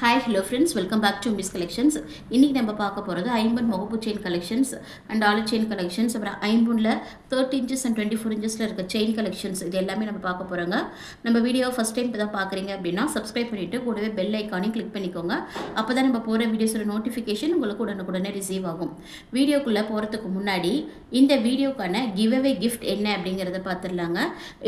Hi hello friends, welcome back to miss collections. இன்றைக்கி நம்ம பார்க்க போகிறது ஐம்பன் முகப்பு chain collections and dollar chain collections. அப்புறம் ஐம்பனில் 30 inches அண்ட் 24 inchஸில் இருக்க செயின் கலெக்ஷன்ஸ் இது எல்லாமே நம்ம பார்க்க போகிறோங்க. நம்ம வீடியோ ஃபஸ்ட் டைம் இப்போ தான் பார்க்குறீங்க அப்படின்னா சப்ஸ்கிரைப் பண்ணிவிட்டு கூடவே பெல் ஐக்கானையும் கிளிக் பண்ணிக்கோங்க. அப்போ தான் நம்ம போகிற வீடியோஸோட நோட்டிஃபிகேஷன் உங்களுக்கு உடனுக்குடனே ரிசீவ் ஆகும். வீடியோக்குள்ளே போகிறதுக்கு முன்னாடி இந்த வீடியோக்கான கிவ்அவே கிஃப்ட் என்ன அப்படிங்கிறத பார்த்துடலாங்க.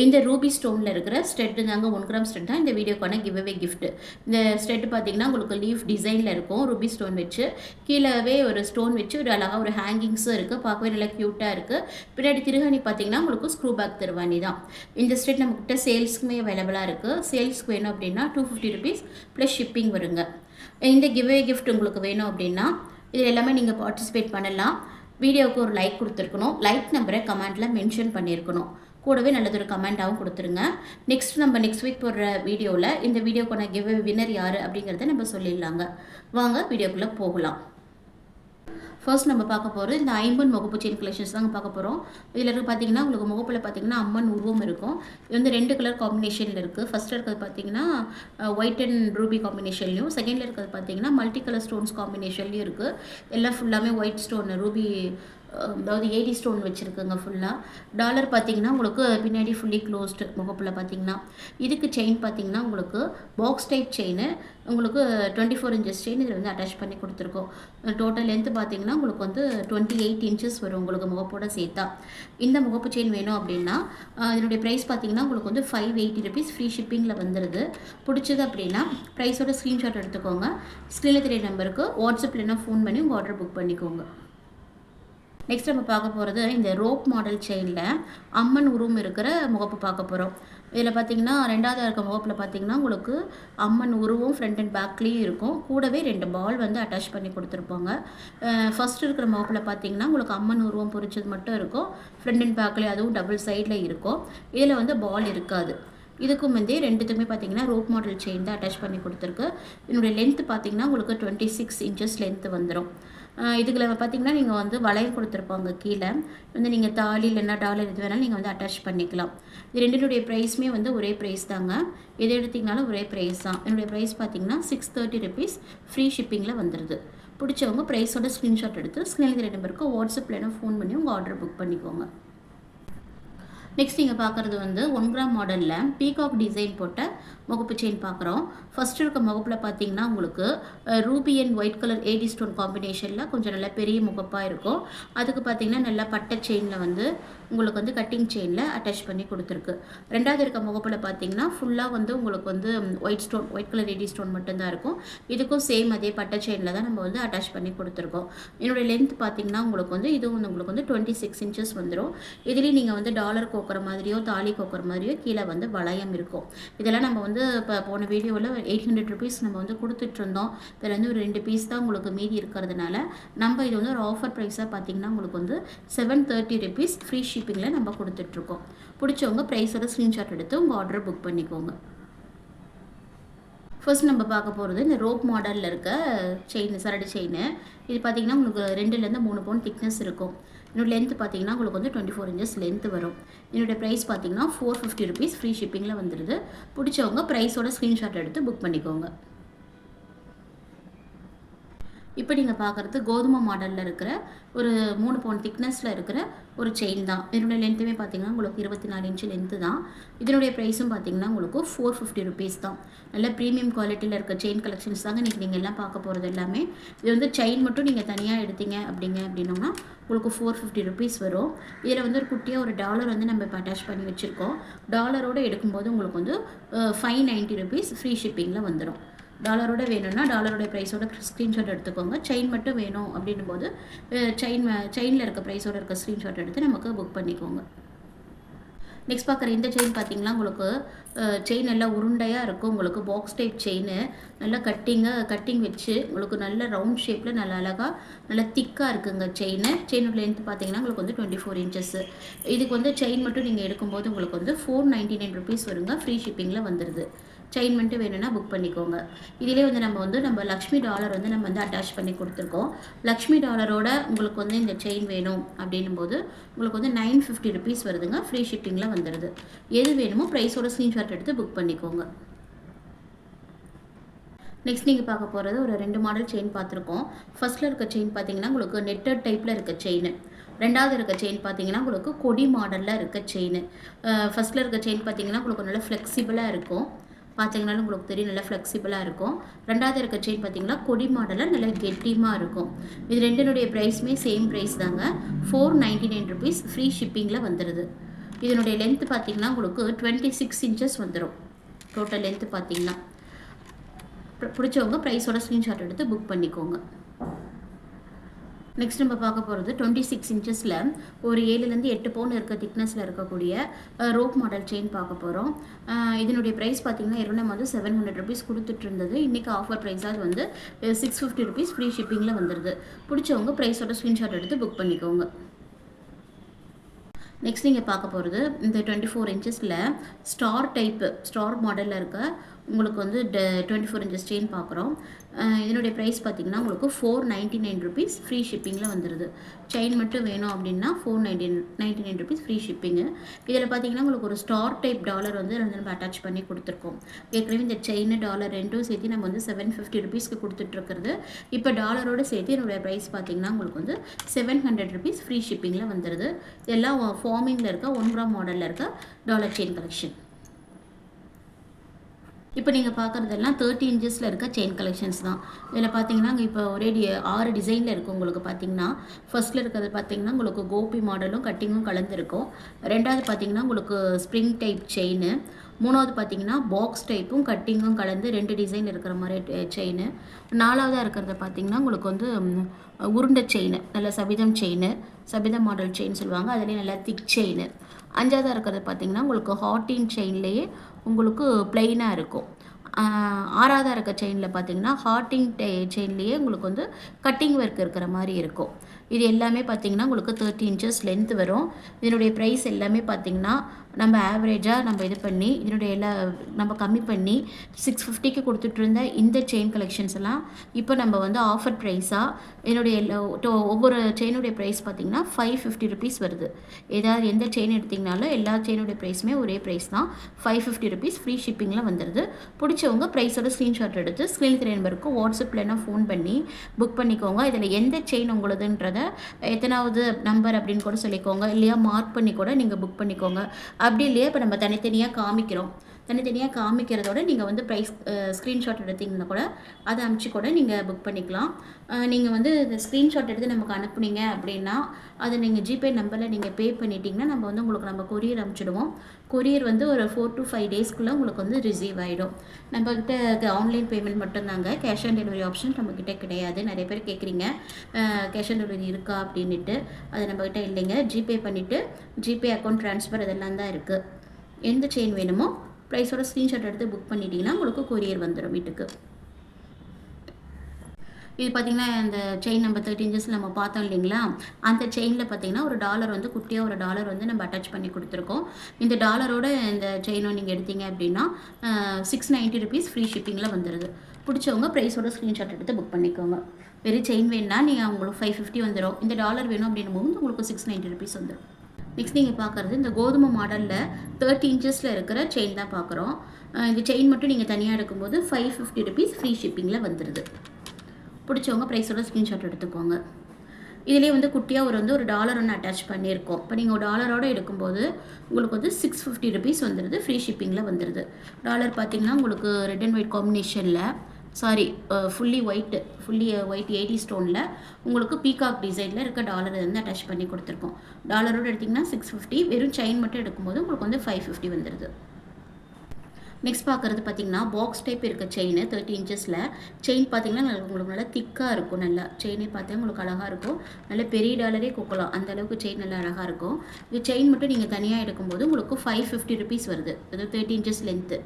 இந்த ரூபி ஸ்டோனில் இருக்கிற ஸ்டெட்டு தாங்க, 1 கிராம் ஸ்டெட் தான் இந்த வீடியோக்கான கிவ்அவே கிஃப்ட். இந்த ஸ்டெட்டு பார்த்தீங்கன்னா உங்களுக்கு லீஃப் டிசைனில் இருக்கும், ரூபி ஸ்டோன் வச்சு கீழவே ஒரு ஸ்டோன் வச்சு ஒரு அழகாக ஒரு ஹேங்கிங்ஸும் இருக்குது, பார்க்கவே நல்லா க்யூட்டாக இருக்குது. பின்னாடி திருகாணி பார்த்தீங்கன்னா உங்களுக்கு ஸ்க்ரூ பேக் திருவாணி தான். இந்த ஸ்டெட் நம்மக்கிட்ட சேல்ஸ்க்குமே அவைலபிளாக இருக்குது. சேல்ஸ்க்கு வேணும் அப்படின்னா 250 rupees ப்ளஸ் ஷிப்பிங் வருங்க. இந்த கிவ்அவே கிஃப்ட் உங்களுக்கு வேணும் அப்படின்னா இது எல்லாமே நீங்கள் பார்ட்டிசிபேட் பண்ணலாம். வீடியோவுக்கு ஒரு லைக் கொடுத்துருக்கணும், லைக் நம்பரை கமெண்ட்டில் மென்ஷன் பண்ணியிருக்கணும், கூடவே நல்லதொரு கமெண்ட்டாகவும் கொடுத்துருங்க. நெக்ஸ்ட் வீக் போடுற வீடியோவில் இந்த வீடியோக்கான கிவ் வின்னர் யார் அப்படிங்கிறத நம்ம சொல்லிடலாங்க. வாங்க வீடியோக்குள்ளே போகலாம். ஃபர்ஸ்ட் நம்ம பார்க்க போகிறது இந்த ஐம்பன் முகப்பு செயின் கலெக்ஷன்ஸ் தாங்க பார்க்க போகிறோம். இதில் இருக்க பார்த்தீங்கன்னா உங்களுக்கு முகப்பில் பார்த்தீங்கன்னா அம்மன் உருவம் இருக்கும். இது வந்து 2 கலர் காம்பினேஷனில் இருக்குது. ஃபஸ்ட்டில் இருக்கிறது பார்த்தீங்கன்னா ஒயிட் அண்ட் ரூபி காம்பினேஷன்லையும், செகண்டில் இருக்கிறது பார்த்தீங்கன்னா மல்டி கலர் ஸ்டோன்ஸ் காம்பினேஷன்லையும் இருக்குது. எல்லாம் ஃபுல்லாமே ஒயிட் ஸ்டோன் ரூபி, அதாவது 80 ஸ்டோன் வச்சுருக்குங்க ஃபுல்லாக. டாலர் பார்த்தீங்கன்னா உங்களுக்கு பின்னாடி ஃபுல்லி க்ளோஸ்டு. முகப்பில் பார்த்தீங்கன்னா இதுக்கு செயின் பார்த்தீங்கன்னா உங்களுக்கு பாக்ஸ் டைப் செயின், உங்களுக்கு 24 inches செயின் இதில் வந்து அட்டாச் பண்ணி கொடுத்துருக்கோம். டோட்டல் லென்த்து பார்த்தீங்கன்னா உங்களுக்கு வந்து 28 inches வரும் உங்களுக்கு முகப்போட சேர்த்தா. இந்த முகப்பு செயின் வேணும் அப்படின்னா இதனுடைய ப்ரைஸ் பார்த்தீங்கன்னா உங்களுக்கு வந்து 580 rupees ஃப்ரீ ஷிப்பிங்கில் வந்துடுது. பிடிச்சது அப்படின்னா ப்ரைஸோட ஸ்க்ரீன்ஷாட் எடுத்துக்கோங்க. ஸ்க்ரீனில் தெரிய நம்பருக்கு வாட்ஸ்அப்பில் என்ன ஃபோன் பண்ணி உங்கள் ஆர்டர் புக் பண்ணிக்கோங்க. நெக்ஸ்ட் நம்ம பார்க்க போகிறது இந்த ரோப் மாடல் செயினில் அம்மன் உருவம் இருக்கிற முகப்பு பார்க்க போகிறோம். இதில் பார்த்தீங்கன்னா 2வது இருக்க முகப்பில் பார்த்தீங்கன்னா உங்களுக்கு அம்மன் உருவம் ஃப்ரண்ட் அண்ட் பேக்லேயும் இருக்கும், கூடவே 2 பால் வந்து அட்டாச் பண்ணி கொடுத்துருப்பாங்க. ஃபஸ்ட் இருக்கிற முகப்பில் பார்த்தீங்கன்னா உங்களுக்கு அம்மன் உருவம் பொறிச்சது மட்டும் இருக்கும், ஃப்ரண்ட் அண்ட் பேக்லேயே அதுவும் டபுள் சைடில் இருக்கும். இதில் வந்து பால் இருக்காது. இதுக்கும் வந்து 2த்துமே பார்த்தீங்கன்னா ரோப் மாடல் செயின் தான் அட்டாச் பண்ணி கொடுத்துருக்கு. இதனுடைய லென்த்து பார்த்தீங்கன்னா உங்களுக்கு 26 inches லென்த்து வந்துடும். இதுக்குள்ள பார்த்தீங்கன்னா நீங்கள் வந்து வளையம் கொடுத்துருப்பாங்க. கீழே வந்து நீங்கள் தாலி இல்லைன்னா டாலர் எது வேணாலும் நீங்கள் வந்து அட்டாச் பண்ணிக்கலாம். இது 2னுடைய ப்ரைஸுமே வந்து ஒரே ப்ரைஸ் தாங்க. எது எடுத்திங்கனாலும் ஒரே ப்ரைஸ் தான். என்னுடைய ப்ரைஸ் பார்த்தீங்கன்னா 630 rupees ஃப்ரீ ஷிப்பிங்கில் வந்துடுது. பிடிச்சவங்க ப்ரைஸோட ஸ்க்ரீன்ஷாட் எடுத்து ஸ்க்ரீனில் தெரிய நம்பருக்கு வாட்ஸ்அப்பில் ஃபோன் பண்ணி உங்கள் ஆர்டர் புக் பண்ணிக்கோங்க. நெக்ஸ்ட் நீங்கள் பார்க்குறது வந்து 1 கிராம் மாடலில் பீகாக் டிசைன் போட்ட முகப்பு செயின் பார்க்குறோம். ஃபஸ்ட்டு இருக்க முகப்பில் பார்த்தீங்கன்னா உங்களுக்கு Ruby and white colour 80 stone காம்பினேஷனில் கொஞ்சம் நல்லா பெரிய முகப்பாக இருக்கும். அதுக்கு பார்த்தீங்கன்னா நல்லா பட்டை செயினில் வந்து உங்களுக்கு வந்து கட்டிங் செயினில் அட்டாச் பண்ணி கொடுத்துருக்கு. 2வது இருக்க முகப்பில் பார்த்தீங்கன்னா ஃபுல்லாக வந்து உங்களுக்கு வந்து ஒயிட் கலர் 80 ஸ்டோன் மட்டும்தான் இருக்கும். இதுக்கும் சேம் அதே பட்டை செயினில் தான் நம்ம வந்து அட்டாச் பண்ணி கொடுத்துருக்கோம். என்னுடைய லென்த் பார்த்தீங்கன்னா உங்களுக்கு வந்து இதுவும் வந்து உங்களுக்கு வந்து 26 inches வந்துடும். இதுலேயும் நீங்கள் வந்து டாலர் கோக்குற மாதிரியோ தாலி கோக்குற மாதிரியோ கீழே வந்து வளையம் இருக்கும். இதெல்லாம் நம்ம வந்து இப்போ போன வீடியோவில் 800 rupees நம்ம வந்து கொடுத்துட்ருந்தோம். இதில் வந்து ஒரு 2 பீஸ் தான் உங்களுக்கு மீதி இருக்கிறதுனால நம்ம இது வந்து ஒரு ஆஃபர் ப்ரைஸாக பார்த்தீங்கன்னா உங்களுக்கு வந்து 730 rupees ஃப்ரீ ஷிப்பிங்கில் நம்ம கொடுத்துட்ருக்கோம். பிடிச்சவங்க ப்ரைஸோட ஸ்க்ரீன்ஷாட் எடுத்து உங்கள் ஆர்டரை புக் பண்ணிக்கோங்க. ஃபர்ஸ்ட் நம்ம பார்க்க போகிறது இந்த ரோப் மாடலில் இருக்க செயின், சரடு செயின். இது பார்த்தீங்கன்னா உங்களுக்கு 2லேருந்து 3 பவுண்ட் திக்னஸ் இருக்கும். என்னோட லென்த்து பார்த்தீங்கன்னா உங்களுக்கு வந்து 24 inches லென்த்து வரும். என்னுடைய ப்ரைஸ் பார்த்தீங்கன்னா 450 rupees ஃப்ரீ ஷிப்பிங்கில் வந்துடுது. பிடிச்சவங்க ப்ரைஸோட ஸ்க்ரீன்ஷாட் எடுத்து புக் பண்ணிக்கோங்க. இப்போ நீங்கள் பார்க்குறது கோதுமை மாடலில் இருக்கிற ஒரு 3 பவுண்ட் திக்னஸில் இருக்கிற ஒரு செயின் தான். இதனுடைய லென்த்துமே பார்த்தீங்கன்னா உங்களுக்கு 24 inch லென்த்து தான். இதனுடைய ப்ரைஸும் பார்த்தீங்கன்னா உங்களுக்கு 450 rupees தான். நல்ல ப்ரீமியம் குவாலிட்டியில் இருக்க செயின் கலெக்ஷன்ஸ் தாங்க இன்றைக்கி நீங்கள் எல்லாம் பார்க்க போகிறது எல்லாமே. இது வந்து செயின் மட்டும் நீங்கள் தனியாக எடுத்தீங்க அப்படின்னோம்னா உங்களுக்கு 450 rupees வரும். இதில் வந்து ஒரு குட்டியாக ஒரு டாலர் வந்து நம்ம இப்போ அட்டாச் பண்ணி வச்சுருக்கோம். டாலரோடு எடுக்கும்போது உங்களுக்கு வந்து 590 rupees ஃப்ரீ ஷிப்பிங்கில் வந்துடும். டாலரோட வேணும்னா டாலரோட ப்ரைஸோட ஸ்க்ரீன்ஷாட் எடுத்துக்கோங்க. செயின் மட்டும் வேணும் அப்படின்னும் போது செயினில் இருக்க ப்ரைஸோட இருக்க ஸ்க்ரீன்ஷாட் எடுத்து நமக்கு புக் பண்ணிக்கோங்க. நெக்ஸ்ட் பார்க்குற இந்த செயின் பார்த்தீங்கன்னா உங்களுக்கு செயின் நல்லா உருண்டையாக இருக்கும். உங்களுக்கு பாக்ஸ் டைப் செயின் நல்லா கட்டிங் வச்சு உங்களுக்கு நல்ல ரவுண்ட் ஷேப்பில் நல்லா அழகாக நல்லா திக்காக இருக்குங்க செயினோட லென்த் பார்த்தீங்கன்னா உங்களுக்கு வந்து 24 inches. இதுக்கு வந்து செயின் மட்டும் நீங்கள் எடுக்கும்போது உங்களுக்கு வந்து 499 rupees வருங்க. ஃப்ரீ ஷிப்பிங்கில் வந்துடுது. செயின் மட்டும் வேணும்னா புக் பண்ணிக்கோங்க. இதிலே வந்து நம்ம லக்ஷ்மி டாலர் வந்து நம்ம வந்து அட்டாச் பண்ணி கொடுத்துருக்கோம். லக்ஷ்மி டாலரோட உங்களுக்கு வந்து இந்த செயின் வேணும் அப்படின்னும் போது உங்களுக்கு வந்து 950 rupees வருதுங்க. ஃப்ரீ ஷிப்பிங்கில் வந்துடுது. எது வேணுமோ ப்ரைஸோட ஸ்க்ரீன்ஷாட் எடுத்து புக் பண்ணிக்கோங்க. நெக்ஸ்ட் நீங்கள் பார்க்க போகிறது ஒரு 2 மாடல் செயின் பார்த்துருக்கோம். ஃபர்ஸ்ட்டில் இருக்க செயின் பார்த்தீங்கன்னா உங்களுக்கு நெட்டட் டைப்பில் இருக்க செயின். ரெண்டாவது இருக்க செயின் பார்த்தீங்கன்னா உங்களுக்கு கொடி மாடலில் இருக்க செயின். ஃபர்ஸ்ட்டில் இருக்க செயின் பார்த்தீங்கன்னா உங்களுக்கு நல்லா ஃப்ளெக்சிபிளாக இருக்கும். பார்த்தீங்கன்னாலும் உங்களுக்கு தெரியும், நல்லா ஃப்ளெக்சிபிளாக இருக்கும். ரெண்டாவது இருக்க செயின் பார்த்தீங்கன்னா கொடி மாடலில் நல்லா கெட்டியமாக இருக்கும். இது ரெண்டினுடைய ப்ரைஸுமே சேம் ப்ரைஸ் தாங்க. 499 ருபீஸ் ஃப்ரீ ஷிப்பிங்கில் வந்துடுது. இதனுடைய லென்த் பார்த்தீங்கன்னா உங்களுக்கு 26 இன்ச்சஸ் வந்துடும். டோட்டல் லென்த்து பார்த்தீங்கன்னா பிடிச்சவங்க ப்ரைஸோட ஸ்க்ரீன்ஷாட் எடுத்து புக் பண்ணிக்கோங்க. நெக்ஸ்ட் நம்ம பார்க்க போகிறது 26 இன்ச்சஸில் ஒரு 7லேருந்து 8 பவுன் இருக்க திக்னஸில் இருக்கக்கூடிய ரோப் மாடல் செயின் பார்க்க போகிறோம். இதனுடைய ப்ரைஸ் பார்த்தீங்கன்னா ஏற்கனவே வந்து 700 ருபீஸ் கொடுத்துட்டு இருந்தது. இன்றைக்கி ஆஃபர் ப்ரைஸாக வந்து 650 ருபீஸ் ஃப்ரீ ஷிப்பிங்கில் வந்துடுது. பிடிச்சவங்க ப்ரைஸோட ஸ்க்ரீன்ஷாட் எடுத்து புக் பண்ணிக்கோங்க. நெக்ஸ்ட் நீங்கள் பார்க்க போகிறது இந்த 24 இன்ச்சஸில் ஸ்டார் மாடலில் இருக்க உங்களுக்கு வந்து 24 இன்ச்சஸ் செயின் பார்க்குறோம். இதனுடைய ப்ரைஸ் பார்த்திங்கன்னா உங்களுக்கு 499 ருபீஸ் ஃப்ரீ ஷிப்பிங்கில் வந்துடுது. செயின் மட்டும் வேணும் அப்படின்னா 499 ருபீஸ் ஃப்ரீ ஷிப்பிங்கு. இதில் பார்த்தீங்கன்னா உங்களுக்கு ஒரு ஸ்டார் டைப் டாலர் வந்து நம்ம அட்டாச் பண்ணி கொடுத்துருக்கோம். ஏற்கனவே இந்த செயின் டாலர் ரெண்டும் சேர்த்து நம்ம வந்து 750 ருபீஸ்க்கு கொடுத்துட்ருக்கிறது. இப்போ டாலரோடு சேர்த்து என்னுடைய ப்ரைஸ் பார்த்திங்கன்னா உங்களுக்கு வந்து 700 ருபீஸ் ஃப்ரீ ஷிப்பிங்கில் வந்துடுது. இதெல்லாம் ஃபார்மிங்கில் இருக்க 1 கிராம் மாடலில் இருக்க டாலர் செயின் கலெக்ஷன். இப்போ நீங்கள் பார்க்குறதெல்லாம் 30 இன்ச்சஸில் இருக்க செயின் கலெக்ஷன்ஸ் தான். இதில் பார்த்தீங்கன்னா இப்போ ஒரே 6 டிசைனில் இருக்கும். உங்களுக்கு பார்த்தீங்கன்னா ஃபர்ஸ்ட்டில் இருக்கிறது பார்த்தீங்கன்னா உங்களுக்கு கோபி மாடலும் கட்டிங்கும் கலந்துருக்கும். ரெண்டாவது பார்த்தீங்கன்னா உங்களுக்கு ஸ்ப்ரிங் டைப் செயின். மூணாவது பார்த்தீங்கன்னா பாக்ஸ் டைப்பும் கட்டிங்கும் கலந்து 2 டிசைன் இருக்கிற மாதிரி செயின். நாலாவதாக இருக்கிறத பார்த்தீங்கன்னா உங்களுக்கு வந்து உருண்டை செயின், நல்ல சபிதம் மாடல் செயின் சொல்லுவாங்க, அதுலேயே நல்லா திக் செயின். அஞ்சாவதாக இருக்கிறது பார்த்தீங்கன்னா உங்களுக்கு ஹார்டின் செயின்லேயே உங்களுக்கு பிளெயினாக இருக்கும். ஆறாவதாக இருக்க செயினில் பார்த்தீங்கன்னா ஹார்டிங் செயின்லேயே உங்களுக்கு வந்து கட்டிங் ஒர்க் இருக்கிற மாதிரி இருக்கும். இது எல்லாமே பார்த்தீங்கன்னா உங்களுக்கு 30 இன்ச்சஸ் லென்த் வரும். இதனுடைய ப்ரைஸ் எல்லாமே பார்த்தீங்கன்னா நம்ம ஆவரேஜாக நம்ம இது பண்ணி இதனுடைய நம்ம கம்மி பண்ணி 650க்கு கொடுத்துட்ருந்த இந்த செயின் கலெக்ஷன்ஸ் எல்லாம் இப்போ நம்ம வந்து ஆஃபர் ப்ரைஸாக என்னுடைய ஒவ்வொரு செயினுடைய ப்ரைஸ் பார்த்திங்கன்னா 550 ருபீஸ் வருது. ஏதாவது எந்த செயின் எடுத்திங்கனாலும் எல்லா செயினுடைய ப்ரைஸுமே ஒரே ப்ரைஸ் தான். 550 ருபீஸ் ஃப்ரீ ஷிப்பிங்கில் வந்துடுது. பிடிச்சவங்க ப்ரைஸோட ஸ்க்ரீன்ஷாட் எடுத்து ஸ்க்ரீன் தெரிய நம்பருக்கு வாட்ஸ்அப்லனா ஃபோன் பண்ணி புக் பண்ணிக்கோங்க. இதில் எந்த செயின் உங்களுதுன்றதை எத்தனாவது நம்பர் அப்படின்னு கூட சொல்லிக்கோங்க. இல்லையா மார்க் பண்ணி கூட நீங்கள் புக் பண்ணிக்கோங்க. அப்படி இல்லையா இப்போ நம்ம தனித்தனியாக காமிக்கிறதோட நீங்கள் வந்து ப்ரைஸ் ஸ்க்ரீன்ஷாட் எடுத்திங்கன்னா கூட அதை அனுப்பிச்சு கூட நீங்கள் புக் பண்ணிக்கலாம். நீங்கள் வந்து இந்த ஸ்க்ரீன்ஷாட் எடுத்து நமக்கு அனுப்புனீங்க அப்படின்னா அதை நீங்கள் ஜிபே நம்பரில் நீங்கள் பே பண்ணிட்டீங்கன்னா நம்ம வந்து உங்களுக்கு நம்ம கொரியர் அனுப்பிச்சிடுவோம். கொரியர் வந்து ஒரு 4 to 5 டேஸ்க்குள்ளே உங்களுக்கு வந்து ரிசீவ் ஆகிடும். நம்மக்கிட்ட ஆன்லைன் பேமெண்ட் மட்டும்தாங்க, கேஷ் ஆன் டெலிவரி ஆப்ஷன் நம்மக்கிட்ட கிடையாது. நிறைய பேர் கேட்குறீங்க கேஷ் ஆன் டெலிவரி இருக்கா அப்படின்ட்டு. அது நம்மக்கிட்ட இல்லைங்க. ஜிபே பண்ணிவிட்டு ஜிபே அக்கௌண்ட் ட்ரான்ஸ்ஃபர் இதெல்லாம் தான் இருக்குது. எந்த செயின் வேணுமோ ப்ரைஸோட ஸ்க்ரீன்ஷாட் எடுத்து புக் பண்ணிட்டீங்கன்னா உங்களுக்கு கொரியர் வந்துடும் வீட்டுக்கு. இது பார்த்திங்கன்னா இந்த செயின் நம்ம 30 இன்ச்சஸ் நம்ம பார்த்தோம் இல்லைங்களா, அந்த செயினில் பார்த்திங்கன்னா ஒரு டாலர் வந்து குட்டியாக ஒரு டாலர் வந்து நம்ம அட்டாச் பண்ணி கொடுத்துருக்கோம். இந்த டாலரோட இந்த செயினும் நீங்கள் எடுத்தீங்க அப்படின்னா 690 ருபீஸ் ஃப்ரீ ஷிப்பிங்கில் வந்துடுது. பிடிச்சவங்க ப்ரைஸோட ஸ்க்ரீன்ஷாட் எடுத்து புக் பண்ணிக்கோங்க. வெறும் செயின் வேணுன்னா நீங்கள் உங்களுக்கு 550 வந்துடும். இந்த டாலர் வேணும் அப்படின்னும் போது உங்களுக்கு 690 ருபீஸ் வந்துடும். நெக்ஸ்ட் நீங்கள் பார்க்குறது இந்த கோதுமை மாடலில் 30 இன்ச்சஸில் இருக்கிற செயின் தான் பார்க்குறோம். இந்த செயின் மட்டும் நீங்கள் தனியாக எடுக்கும்போது 550 ருபீஸ் ஃப்ரீ ஷிப்பிங்கில் வந்துடுது. பிடிச்சவங்க ப்ரைஸோட ஸ்க்ரீன்ஷாட் எடுத்துக்கோங்க. இதிலே வந்து குட்டியாக ஒரு டாலர் ஒன்று அட்டாச் பண்ணியிருக்கோம். இப்போ நீங்கள் ஒரு டாலரோடு எடுக்கும்போது உங்களுக்கு வந்து 650 ருபீஸ் வந்துடுது. ஃப்ரீ ஷிப்பிங்கில் வந்துடுது. டாலர் பார்த்திங்கன்னா உங்களுக்கு ரெட் அண்ட் ஒயிட் காம்பினேஷனில் ஃபுல்லி ஒயிட் 80 ஸ்டோனில் உங்களுக்கு பீகாக் டிசைனில் இருக்க டாலர் வந்து அட்டாச் பண்ணி கொடுத்துருக்கோம். டாலரோடு எடுத்திங்கன்னா 650, வெறும் செயின் மட்டும் எடுக்கும்போது உங்களுக்கு வந்து 550 வந்துடுது. நெக்ஸ்ட் பார்க்குறது பார்த்திங்கன்னா பாக்ஸ் டைப் இருக்க செயின் 30 இன்ச்சஸில் செயின் பார்த்திங்கன்னா உங்களுக்கு நல்லா திக்காக இருக்கும். நல்லா செயினே பார்த்தீங்கன்னா உங்களுக்கு அழகாக இருக்கும். நல்ல பெரிய டாலரே கொடுக்கலாம், அந்த அளவுக்கு செயின் நல்லா அழகாக இருக்கும். இது செயின் மட்டும் நீங்கள் தனியாக எடுக்கும்போது உங்களுக்கு 550 ருபீஸ் வருது. அது 30 இன்ச்சஸ் லென்த்து.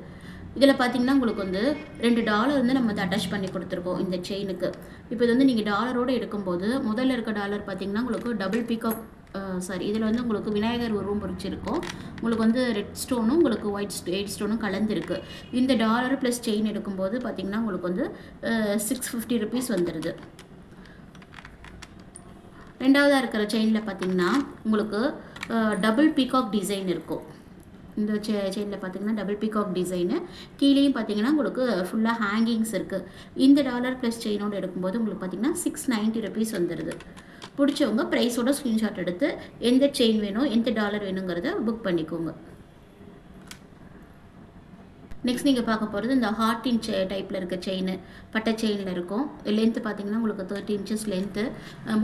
இதில் பார்த்திங்கன்னா உங்களுக்கு வந்து 2 டாலர் வந்து நம்ம வந்து அட்டாச் பண்ணி கொடுத்துருக்கோம் இந்த செயினுக்கு. இப்போ இது வந்து நீங்கள் டாலரோடு எடுக்கும்போது முதல்ல இருக்க டாலர் பார்த்திங்கன்னா உங்களுக்கு டபுள் பீகாக் இதில் வந்து உங்களுக்கு விநாயகர் உருவம் பொறிச்சிருக்கும். உங்களுக்கு வந்து ரெட் ஸ்டோனும் உங்களுக்கு ஒயிட் ஸ்டோனும் கலந்துருக்கு. இந்த டாலர் ப்ளஸ் செயின் எடுக்கும்போது பார்த்திங்கன்னா உங்களுக்கு வந்து 650 ருபீஸ் வந்துடுது. ரெண்டாவதாக இருக்கிற செயினில் பார்த்திங்கன்னா உங்களுக்கு டபுள் பீகாக் டிசைன் இருக்கும். இந்த செயினில் பார்த்தீங்கன்னா டபுள் பீகாக் டிசைனு. கீழேயும் பார்த்தீங்கன்னா உங்களுக்கு ஃபுல்லாக ஹேங்கிங்ஸ் இருக்குது. இந்த டாலர் ப்ளஸ் செயினோடு எடுக்கும்போது உங்களுக்கு பார்த்தீங்கன்னா ₹690 வந்துடுது. பிடிச்சவங்க ப்ரைஸோட ஸ்க்ரீன்ஷாட் எடுத்து எந்த செயின் வேணும், எந்த டாலர் வேணுங்கிறத புக் பண்ணிக்கோங்க. நெக்ஸ்ட் நீங்கள் பார்க்க போகிறது இந்த ஹார்டின் டைப்பில் இருக்க செயின், பட்டை செயினில் இருக்கும். லென்த்து பார்த்தீங்கன்னா உங்களுக்கு 30 இன்ச்சஸ் லென்த்து.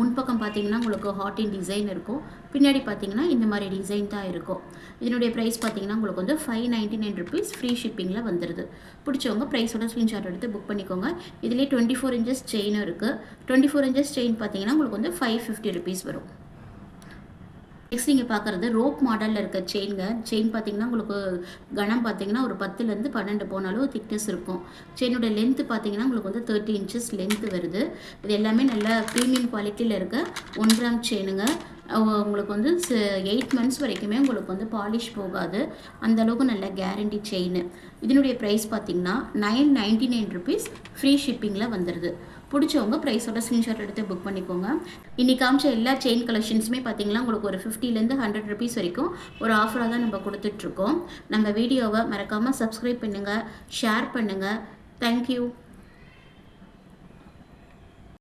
முன்பக்கம் பார்த்தீங்கன்னா உங்களுக்கு ஹார்டின் டிசைன் இருக்கும். பின்னாடி பார்த்தீங்கன்னா இந்த மாதிரி டிசைன் தான் இருக்கும். இதனுடைய ப்ரைஸ் பார்த்தீங்கன்னா உங்களுக்கு வந்து ₹599 ஃப்ரீ ஷிப்பிங்கில் வந்துடுது. பிடிச்சவங்க ப்ரைஸோட ஸ்க்ரீன்ஷாட் எடுத்து புக் பண்ணிக்கோங்க. இதுலேயே 24 இன்ச்சஸ் செயினும் இருக்குது. 24 இன்ச்சஸ் செயின் பார்த்தீங்கன்னா உங்களுக்கு வந்து ₹550 வரும். நெக்ஸ்ட் நீங்கள் பார்க்குறது ரோப் மாடலில் இருக்க செயின் பார்த்தீங்கன்னா உங்களுக்கு கனம் பார்த்தீங்கன்னா ஒரு 10லேருந்து 12 போன அளவு திக்னஸ் இருக்கும். செயினோட லென்த்து பார்த்தீங்கன்னா உங்களுக்கு வந்து 30 இன்ச்சஸ் லென்த்து வருது. இது எல்லாமே நல்ல ப்ரீமியம் குவாலிட்டியில் இருக்க 1 கிராம் செயினுங்க. உங்களுக்கு வந்து 8 மந்த்ஸ் வரைக்குமே உங்களுக்கு வந்து பாலிஷ் போகாது. அந்தளவுக்கு நல்ல கேரண்டி செயின். இதனுடைய ப்ரைஸ் பார்த்தீங்கன்னா ₹999 ஃப்ரீ ஷிப்பிங்கில் வந்துடுது. பிடிச்சவங்க ப்ரைஸோட ஸ்க்ரீன்ஷாட் எடுத்து புக் பண்ணிக்கோங்க. இன்றைக்கி காமிச்ச எல்லா செயின் கலெக்ஷன்ஸுமே பார்த்தீங்கன்னா உங்களுக்கு ஒரு ₹50லேருந்து ₹100 வரைக்கும் ஒரு ஆஃபராக தான் நம்ம கொடுத்துட்ருக்கோம். நம்ம வீடியோவை மறக்காமல் சப்ஸ்கிரைப் பண்ணுங்கள், ஷேர் பண்ணுங்கள். தேங்க்யூ.